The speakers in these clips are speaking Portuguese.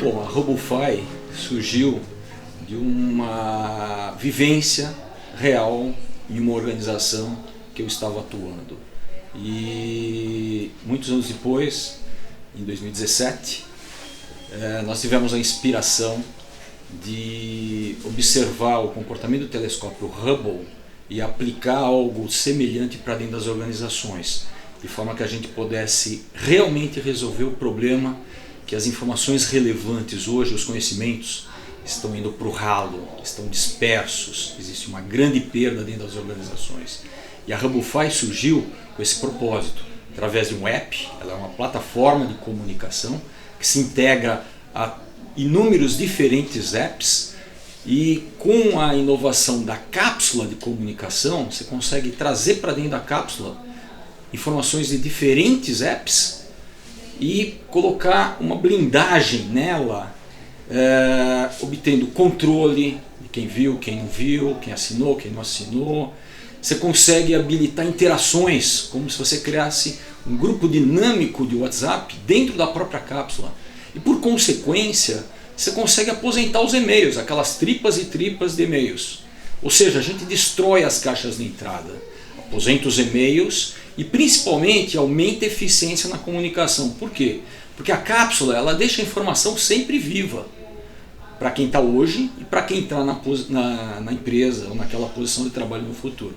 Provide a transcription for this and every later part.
Bom, a RoboFi surgiu de uma vivência real em uma organização que eu estava atuando. E muitos anos depois, em 2017, nós tivemos a inspiração de observar o comportamento do telescópio Hubble e aplicar algo semelhante para dentro das organizações, de forma que a gente pudesse realmente resolver o problema que as informações relevantes hoje, os conhecimentos, estão indo para o ralo, estão dispersos, existe uma grande perda dentro das organizações. E a RoboFi surgiu com esse propósito, através de um app. Ela é uma plataforma de comunicação que se integra a inúmeros diferentes apps, e com a inovação da cápsula de comunicação você consegue trazer para dentro da cápsula informações de diferentes apps e colocar uma blindagem nela, obtendo controle de quem viu, quem não viu, quem assinou, quem não assinou. Você consegue habilitar interações, como se você criasse um grupo dinâmico de WhatsApp dentro da própria cápsula. E por consequência, você consegue aposentar os e-mails, aquelas tripas e tripas de e-mails. Ou seja, a gente destrói as caixas de entrada, aposenta os e-mails e principalmente aumenta a eficiência na comunicação. Por quê? Porque a cápsula ela deixa a informação sempre viva para quem está hoje e para quem está na empresa ou naquela posição de trabalho no futuro.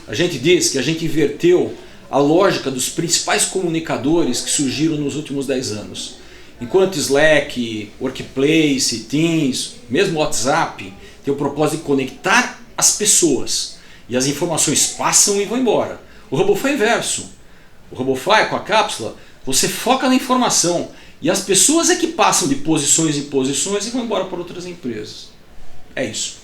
A gente diz que a gente inverteu a lógica dos principais comunicadores que surgiram nos últimos 10 anos. Enquanto Slack, Workplace, Teams, mesmo WhatsApp, tem o propósito de conectar as pessoas e as informações passam e vão embora. O RoboFi é inverso. O RoboFi, com a cápsula, você foca na informação e as pessoas é que passam de posições em posições e vão embora para outras empresas. É isso.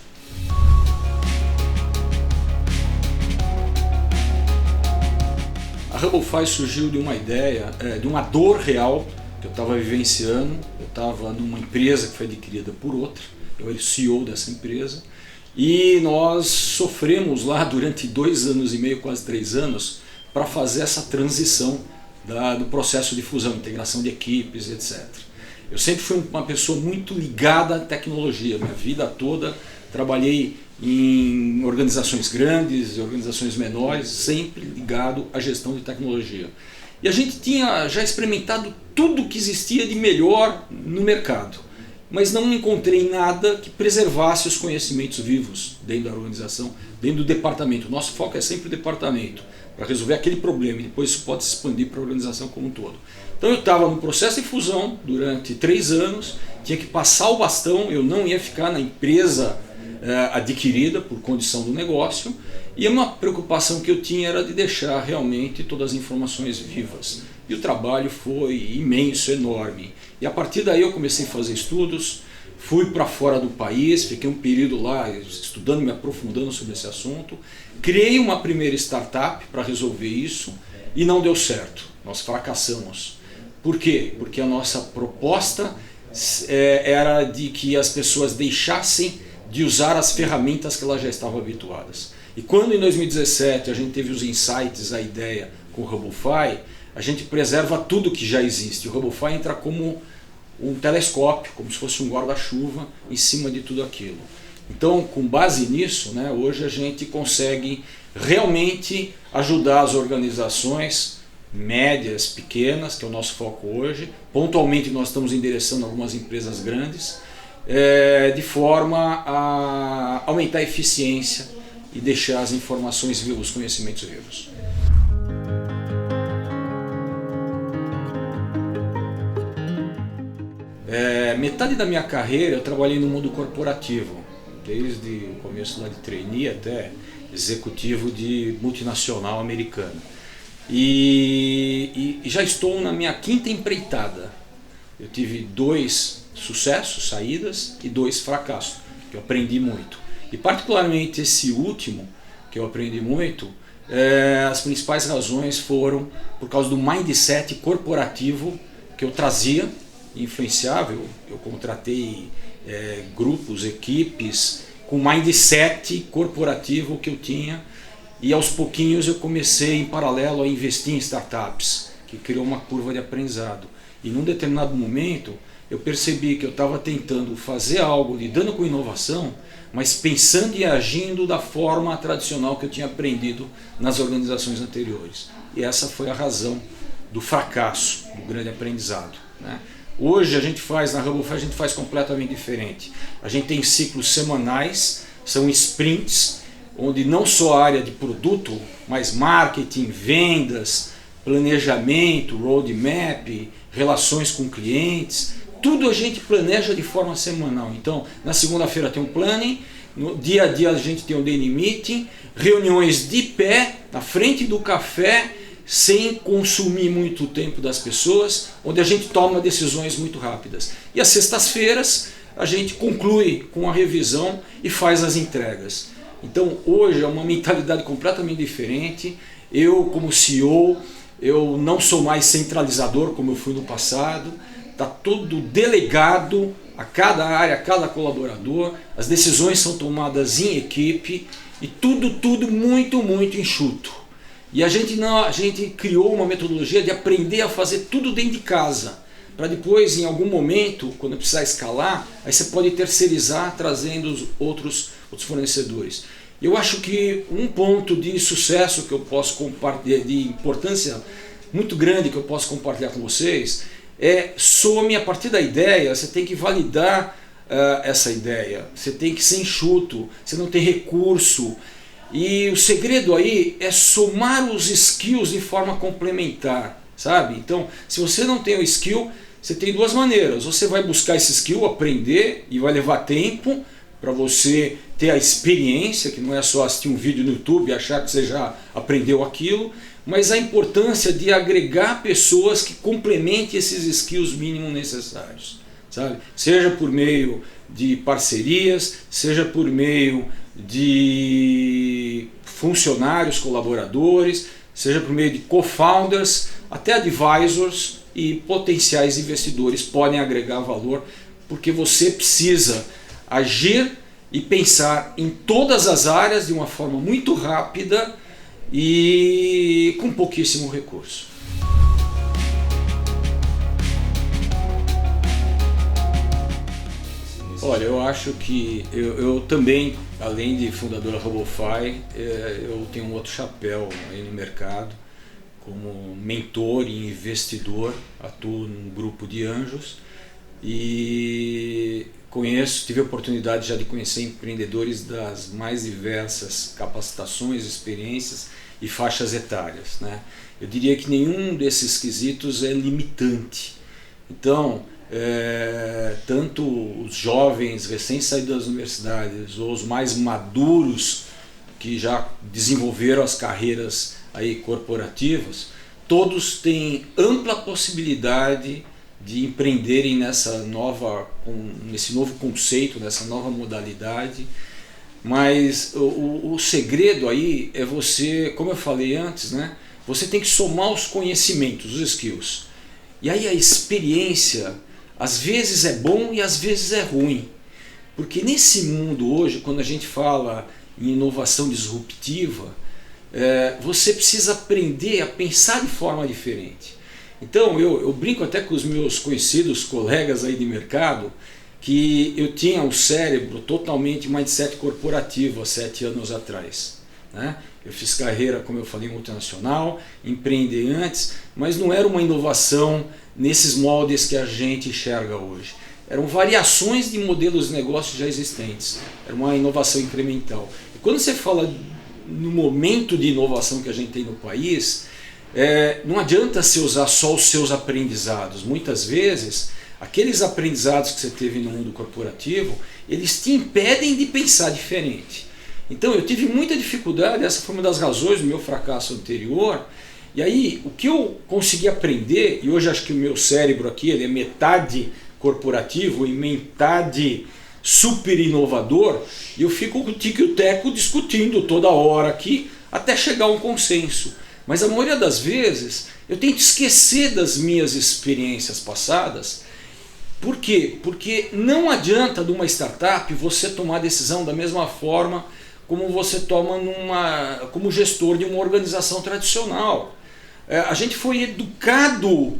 A RoboFi surgiu de uma ideia, de uma dor real que eu estava vivenciando. Eu estava numa empresa que foi adquirida por outra, eu era o CEO dessa empresa, e nós sofremos lá durante 2 anos e meio, quase 3 anos, para fazer essa transição do processo de fusão, integração de equipes, etc. Eu sempre fui uma pessoa muito ligada à tecnologia, minha vida toda trabalhei em organizações grandes, organizações menores, sempre ligado à gestão de tecnologia. E a gente tinha já experimentado tudo que existia de melhor no mercado, mas não encontrei nada que preservasse os conhecimentos vivos dentro da organização, dentro do departamento. O nosso foco é sempre o departamento, para resolver aquele problema, e depois isso pode se expandir para a organização como um todo. Então eu estava no processo de fusão durante 3 anos, tinha que passar o bastão, eu não ia ficar na empresa adquirida por condição do negócio, e uma preocupação que eu tinha era de deixar realmente todas as informações vivas. E o trabalho foi imenso, enorme. E a partir daí eu comecei a fazer estudos, fui para fora do país, fiquei um período lá estudando, me aprofundando sobre esse assunto. Criei uma primeira startup para resolver isso e não deu certo, nós fracassamos. Por quê? Porque a nossa proposta era de que as pessoas deixassem de usar as ferramentas que elas já estavam habituadas. E quando em 2017 a gente teve os insights, a ideia com o RoboFi, a gente preserva tudo que já existe. O RoboFi entra como um telescópio, como se fosse um guarda-chuva em cima de tudo aquilo. Então, com base nisso, hoje a gente consegue realmente ajudar as organizações médias, pequenas, que é o nosso foco hoje. Pontualmente nós estamos endereçando algumas empresas grandes, de forma a aumentar a eficiência e deixar as informações vivas, os conhecimentos vivos. Metade da minha carreira eu trabalhei no mundo corporativo, desde o começo lá de trainee até executivo de multinacional americana. E já estou na minha 5ª empreitada. Eu tive 2 sucessos, saídas, e 2 fracassos, que eu aprendi muito. E particularmente esse último, que eu aprendi muito, as principais razões foram por causa do mindset corporativo que eu trazia, influenciável. Eu contratei grupos, equipes com mindset corporativo que eu tinha, e aos pouquinhos eu comecei em paralelo a investir em startups, que criou uma curva de aprendizado. E num determinado momento eu percebi que eu estava tentando fazer algo lidando com inovação, mas pensando e agindo da forma tradicional que eu tinha aprendido nas organizações anteriores. E essa foi a razão do fracasso, do grande aprendizado, né? Hoje a gente faz, na RumbleFi, a gente faz completamente diferente. A gente tem ciclos semanais, são sprints, onde não só a área de produto, mas marketing, vendas, planejamento, roadmap, relações com clientes, tudo a gente planeja de forma semanal. Então, na segunda-feira tem um planning, no dia a dia a gente tem um daily meeting, reuniões de pé, na frente do café, sem consumir muito tempo das pessoas, onde a gente toma decisões muito rápidas. E às sextas-feiras a gente conclui com a revisão e faz as entregas. Então hoje é uma mentalidade completamente diferente. Eu, como CEO, eu não sou mais centralizador como eu fui no passado. Está tudo delegado a cada área, a cada colaborador. As decisões são tomadas em equipe e tudo muito enxuto. E a gente criou uma metodologia de aprender a fazer tudo dentro de casa, para depois, em algum momento, quando precisar escalar, aí você pode terceirizar trazendo os outros fornecedores. Eu acho que um ponto de sucesso que eu posso compartilhar, de importância muito grande que eu posso compartilhar com vocês, some a partir da ideia, você tem que validar essa ideia, você tem que ser enxuto, você não tem recurso. E o segredo aí é somar os skills de forma complementar, sabe? Então, se você não tem o skill, você tem duas maneiras. Você vai buscar esse skill, aprender, e vai levar tempo para você ter a experiência, que não é só assistir um vídeo no YouTube e achar que você já aprendeu aquilo, mas a importância de agregar pessoas que complementem esses skills mínimos necessários, sabe? Seja por meio de parcerias, seja por meio de funcionários, colaboradores, seja por meio de co-founders, até advisors e potenciais investidores podem agregar valor, porque você precisa agir e pensar em todas as áreas de uma forma muito rápida e com pouquíssimo recurso. Olha, eu acho que eu também, além de fundador da RumbleFi, eu tenho um outro chapéu aí no mercado, como mentor e investidor, atuo num grupo de anjos e tive a oportunidade já de conhecer empreendedores das mais diversas capacitações, experiências e faixas etárias, né? Eu diria que nenhum desses quesitos é limitante. Então, tanto os jovens recém-saídos das universidades ou os mais maduros que já desenvolveram as carreiras aí corporativas, todos têm ampla possibilidade de empreenderem nesse novo conceito, nessa nova modalidade. Mas o segredo aí é você, como eu falei antes, né? Você tem que somar os conhecimentos, os skills. E aí a experiência às vezes é bom e às vezes é ruim. Porque nesse mundo hoje, quando a gente fala em inovação disruptiva, você precisa aprender a pensar de forma diferente. Então eu brinco até com os meus conhecidos colegas aí de mercado, que eu tinha um cérebro totalmente mindset corporativo há 7 anos atrás, né? Eu fiz carreira, como eu falei, multinacional, empreendi antes, mas não era uma inovação nesses moldes que a gente enxerga hoje. Eram variações de modelos de negócio já existentes, era uma inovação incremental. E quando você fala no momento de inovação que a gente tem no país, não adianta você usar só os seus aprendizados. Muitas vezes, aqueles aprendizados que você teve no mundo corporativo, eles te impedem de pensar diferente. Então eu tive muita dificuldade, essa foi uma das razões do meu fracasso anterior. E aí o que eu consegui aprender, e hoje acho que o meu cérebro aqui ele é metade corporativo e metade super inovador, e eu fico com o tico e o teco discutindo toda hora aqui até chegar a um consenso. Mas a maioria das vezes eu tento esquecer das minhas experiências passadas. Por quê? Porque não adianta de uma startup você tomar decisão da mesma forma como você toma como gestor de uma organização tradicional. A gente foi educado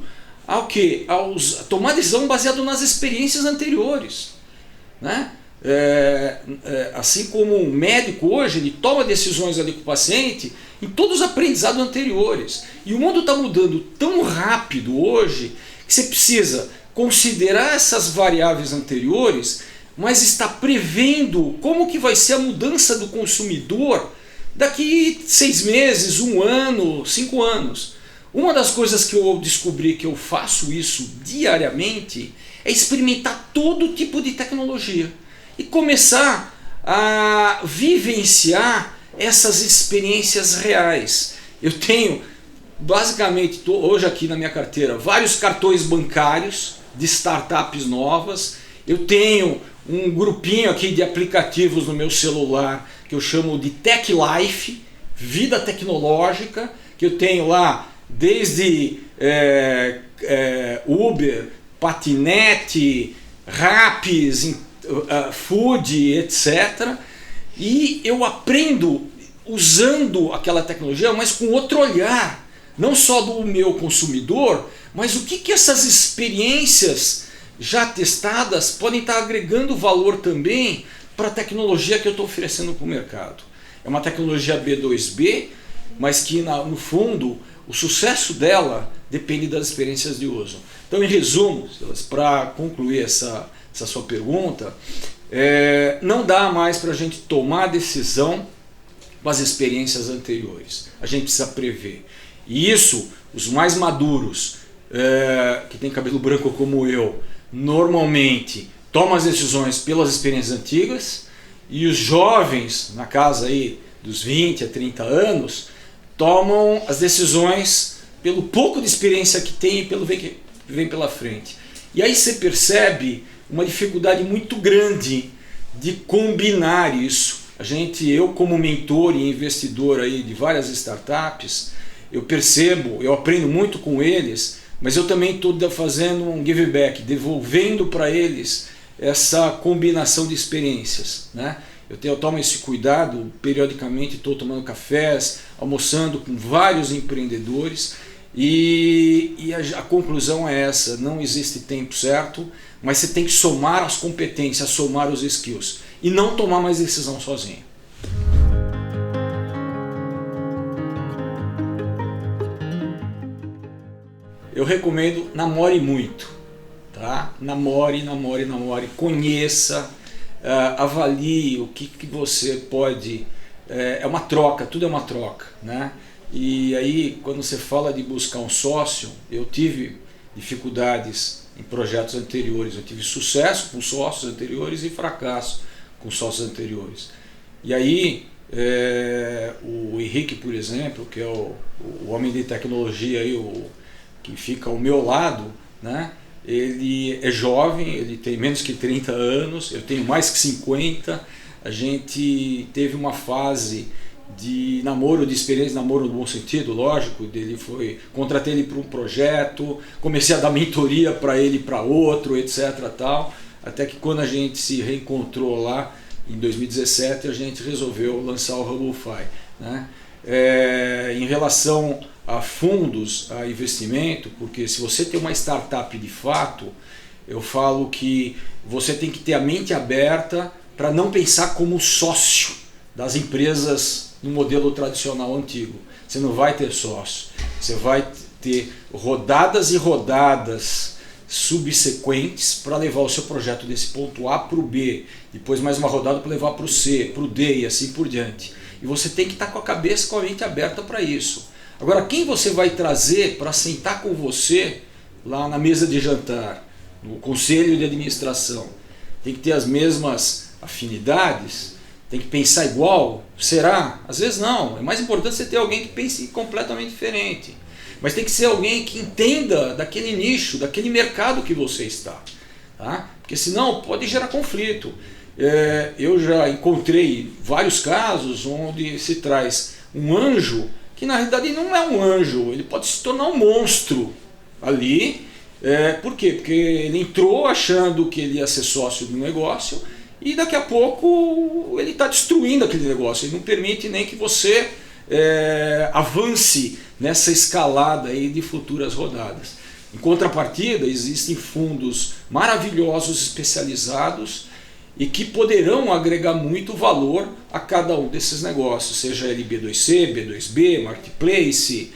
ao que? A tomar decisão baseado nas experiências anteriores, né? Assim como um médico hoje, ele toma decisões ali com o paciente em todos os aprendizados anteriores. E o mundo está mudando tão rápido hoje que você precisa considerar essas variáveis anteriores, mas está prevendo como que vai ser a mudança do consumidor daqui 6 meses, 1 ano, 5 anos. Uma das coisas que eu descobri que eu faço isso diariamente é experimentar todo tipo de tecnologia e começar a vivenciar essas experiências reais. Eu tenho basicamente hoje aqui na minha carteira vários cartões bancários de startups novas. Eu tenho um grupinho aqui de aplicativos no meu celular que eu chamo de Tech Life, vida tecnológica, que eu tenho lá desde Uber, patinete, Raps, food, etc. E eu aprendo usando aquela tecnologia, mas com outro olhar, não só do meu consumidor, mas o que essas experiências já testadas podem estar agregando valor também para a tecnologia que eu estou oferecendo para o mercado. É uma tecnologia B2B, mas que no fundo o sucesso dela depende das experiências de uso. Então, em resumo, para concluir essa sua pergunta, não dá mais para a gente tomar decisão com as experiências anteriores. A gente precisa prever. E isso, os mais maduros, que tem cabelo branco como eu, normalmente tomam as decisões pelas experiências antigas, e os jovens, na casa aí dos 20 a 30 anos, tomam as decisões pelo pouco de experiência que tem e pelo que vem pela frente. E aí você percebe uma dificuldade muito grande de combinar isso. Eu como mentor e investidor aí de várias startups, eu aprendo muito com eles, mas eu também estou fazendo um give back, devolvendo para eles essa combinação de experiências, né? Eu tomo esse cuidado, periodicamente estou tomando cafés, almoçando com vários empreendedores, e a conclusão é essa: não existe tempo certo, mas você tem que somar as competências, somar os skills, e não tomar mais decisão sozinho. Eu recomendo, namore muito, tá? Namore, conheça, avalie o que você pode. É uma troca, tudo é uma troca, né? E aí, quando você fala de buscar um sócio, eu tive dificuldades em projetos anteriores, eu tive sucesso com sócios anteriores e fracasso com sócios anteriores. E aí, o Henrique, por exemplo, que é o homem de tecnologia aí, que fica ao meu lado, né? Ele é jovem, ele tem menos que 30 anos, eu tenho mais que 50. A gente teve uma fase de namoro, de experiência de namoro no bom sentido, lógico. Contratei ele para um projeto, comecei a dar mentoria para ele, para outro, etc. Tal, até que quando a gente se reencontrou lá em 2017, a gente resolveu lançar o Hubify, né? Em relação a fundos, a investimento, porque se você tem uma startup de fato, eu falo que você tem que ter a mente aberta para não pensar como sócio das empresas no modelo tradicional antigo. Você não vai ter sócio, você vai ter rodadas e rodadas subsequentes para levar o seu projeto desse ponto A para o B, depois mais uma rodada para levar para o C, para o D e assim por diante. E você tem que estar com a cabeça, com a mente aberta para isso. Agora, quem você vai trazer para sentar com você lá na mesa de jantar, no conselho de administração? Tem que ter as mesmas afinidades? Tem que pensar igual? Será? Às vezes não. É mais importante você ter alguém que pense completamente diferente. Mas tem que ser alguém que entenda daquele nicho, daquele mercado que você está, tá? Porque senão pode gerar conflito. Eu já encontrei vários casos onde se traz um anjo que na realidade não é um anjo, ele pode se tornar um monstro ali. Por quê? Porque ele entrou achando que ele ia ser sócio do negócio e daqui a pouco ele está destruindo aquele negócio, ele não permite nem que você avance nessa escalada aí de futuras rodadas. Em contrapartida, existem fundos maravilhosos especializados e que poderão agregar muito valor a cada um desses negócios, seja ele B2C, B2B, Marketplace,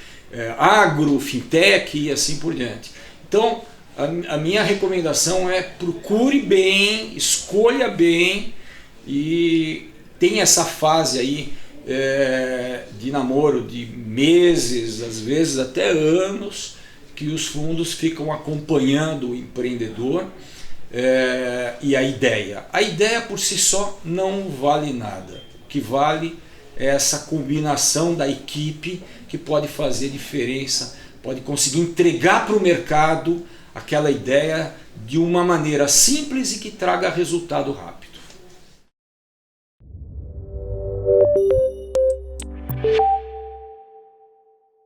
agro, fintech e assim por diante. Então, a minha recomendação é procure bem, escolha bem e tenha essa fase aí de namoro de meses, às vezes até anos, que os fundos ficam acompanhando o empreendedor e a ideia. A ideia por si só não vale nada. O que vale é essa combinação da equipe que pode fazer diferença, pode conseguir entregar para o mercado aquela ideia de uma maneira simples e que traga resultado rápido.